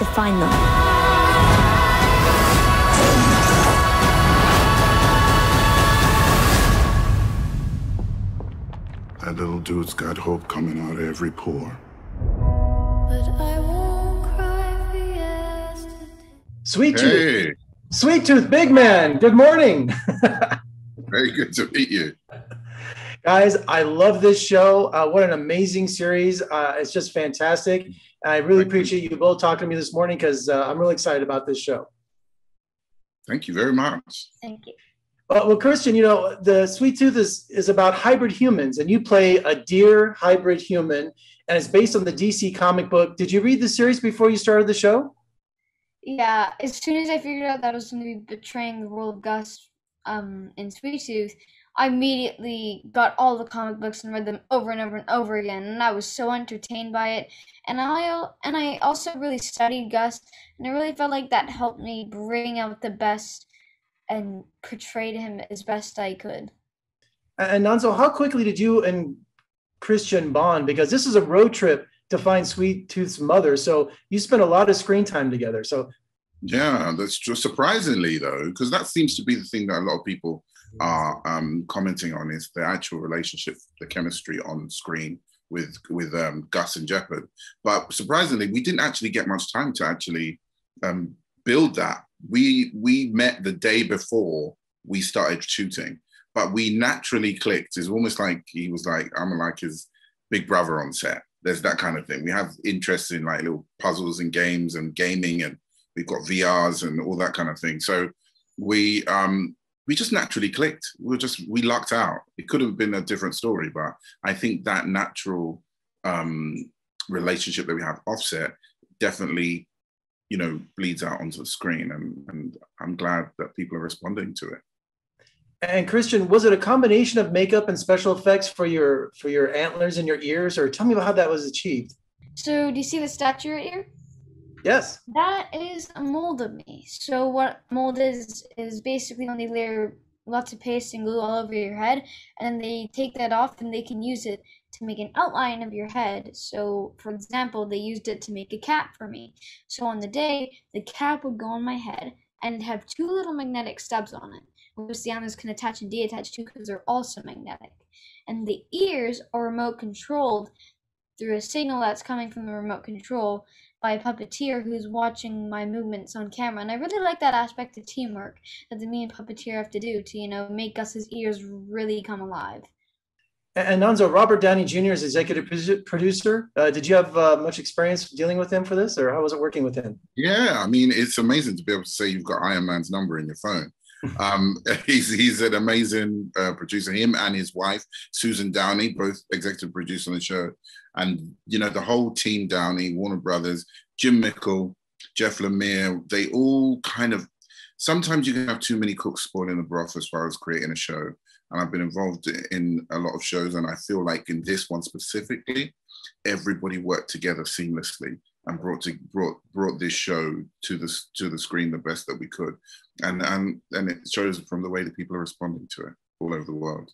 to find them. That little dude's got hope coming out of every pore. But I won't cry for yesterday. Sweet Tooth. Hey, Sweet Tooth, big man. Good morning. very good to meet you. Guys, I love this show. What an amazing series. It's just fantastic. I really appreciate you both talking to me this morning because I'm really excited about this show. Thank you very much. Thank you. Well, Christian, you know, the Sweet Tooth is about hybrid humans, and you play a deer hybrid human, and it's based on the DC comic book. Did you read the series before you started the show? Yeah, as soon as I figured out that I was going to be betraying the role of Gus in Sweet Tooth, I immediately got all the comic books and read them over and over and over again, and I was so entertained by it. And I also really studied Gus, and I really felt like that helped me bring out the best and portrayed him as best I could. And Nonso, how quickly did you and Christian bond? Because this is a road trip to find Sweet Tooth's mother, so you spent a lot of screen time together. So Yeah, that's just surprisingly though, because that seems to be the thing that a lot of people are commenting on is the actual relationship, the chemistry on screen with Gus and Jeopard. But surprisingly, we didn't actually get much time to actually build that. We met the day before we started shooting, but we naturally clicked. It's almost like he was like, I'm like his big brother on set. There's that kind of thing. We have interests in like little puzzles and games and gaming, and we've got VRs and all that kind of thing. So we just naturally clicked. We lucked out. It could have been a different story, but I think that natural relationship that we have offset definitely, you know, bleeds out onto the screen, and I'm glad that people are responding to it. And Christian, was it a combination of makeup and special effects for your antlers and your ears, or tell me about how that was achieved? So, do you see the statue right here? Yes. That is a mold of me. So what mold is basically when they layer lots of paste and glue all over your head, and then they take that off and they can use it to make an outline of your head. So, for example, they used it to make a cap for me. So on the day, the cap would go on my head and it'd have two little magnetic stubs on it, which the animals can attach and deattach to because they're also magnetic. And the ears are remote controlled through a signal that's coming from the remote control by a puppeteer who's watching my movements on camera. And I really like that aspect of teamwork that the me and puppeteer have to do to, you know, make Gus's ears really come alive. And Nonso, Robert Downey Jr. is executive producer. Did you have much experience dealing with him for this, or how was it working with him? Yeah, I mean, it's amazing to be able to say you've got Iron Man's number in your phone. He's an amazing producer. Him and his wife, Susan Downey, both executive producer on the show. And, you know, the whole team Downey, Warner Brothers, Jim Mickle, Jeff Lemire, they all kind of, sometimes you can have too many cooks spoiling the broth as far as creating a show. And I've been involved in a lot of shows, and I feel like in this one specifically, everybody worked together seamlessly and brought this show to the screen the best that we could. And it shows from the way that people are responding to it all over the world.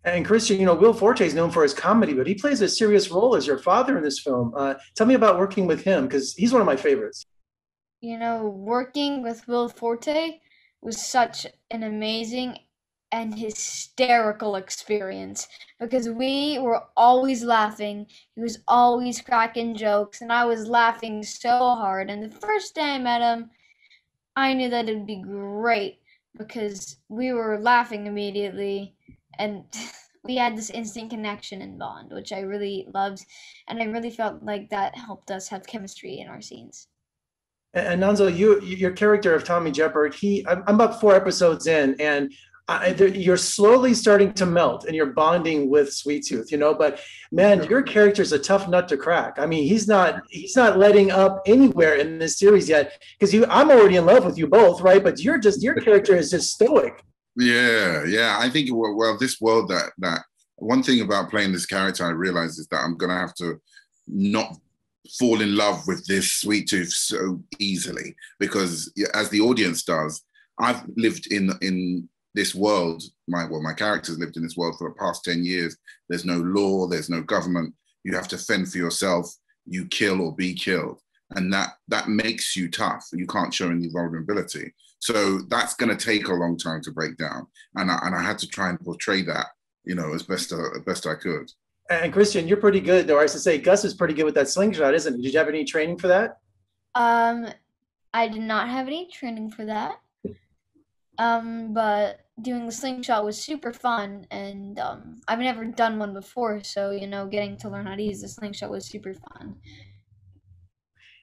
And Christian, you know, Will Forte is known for his comedy, but he plays a serious role as your father in this film. Tell me about working with him, because he's one of my favorites. You know, working with Will Forte was such an amazing and hysterical experience because we were always laughing. He was always cracking jokes, and I was laughing so hard. And the first day I met him, I knew that it'd be great because we were laughing immediately, and we had this instant connection and bond, which I really loved, and I really felt like that helped us have chemistry in our scenes. And Nonso, your character of Tommy Jeopard, I'm about 4 episodes in, and you're slowly starting to melt and you're bonding with Sweet Tooth, you know, but man, your character is a tough nut to crack. I mean, he's not letting up anywhere in this series yet, because I'm already in love with you both, right? But your character is just stoic. Yeah. I think, well, this world that one thing about playing this character, I realized is that I'm going to have to not fall in love with this Sweet Tooth so easily, because as the audience does, I've lived in this world, my characters lived in this world for the past 10 years. There's no law, there's no government. You have to fend for yourself. You kill or be killed. and that makes you tough. You can't show any vulnerability. So that's going to take a long time to break down, and I had to try and portray that, you know, as best I could. And Christian, you're pretty good, though. I used to say Gus is pretty good with that slingshot, isn't he? Did you have any training for that? I did not have any training for that. But doing the slingshot was super fun, and I've never done one before, so, you know, getting to learn how to use the slingshot was super fun.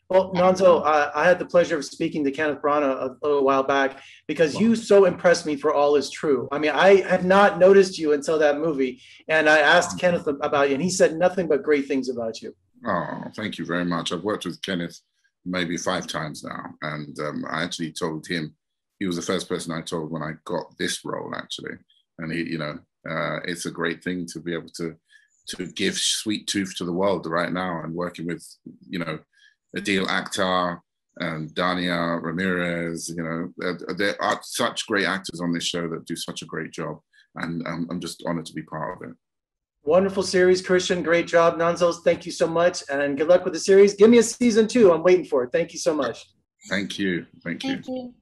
Well, Nonso, I had the pleasure of speaking to Kenneth Branagh a little while back because you so impressed me for All Is True. I mean, I had not noticed you until that movie, and I asked Kenneth about you, and he said nothing but great things about you. Oh, thank you very much. I've worked with Kenneth maybe 5 times now, and I actually told him, he was the first person I told when I got this role, actually, and he, you know, it's a great thing to be able to give Sweet Tooth to the world right now, and working with, you know, Adil Akhtar and Dania Ramirez, you know, there are such great actors on this show that do such a great job, and I'm just honored to be part of it. Wonderful series, Christian. Great job, Nonso. Thank you so much, and good luck with the series. Give me a season 2. I'm waiting for it. Thank you so much. Thank you. Thank you. Thank you.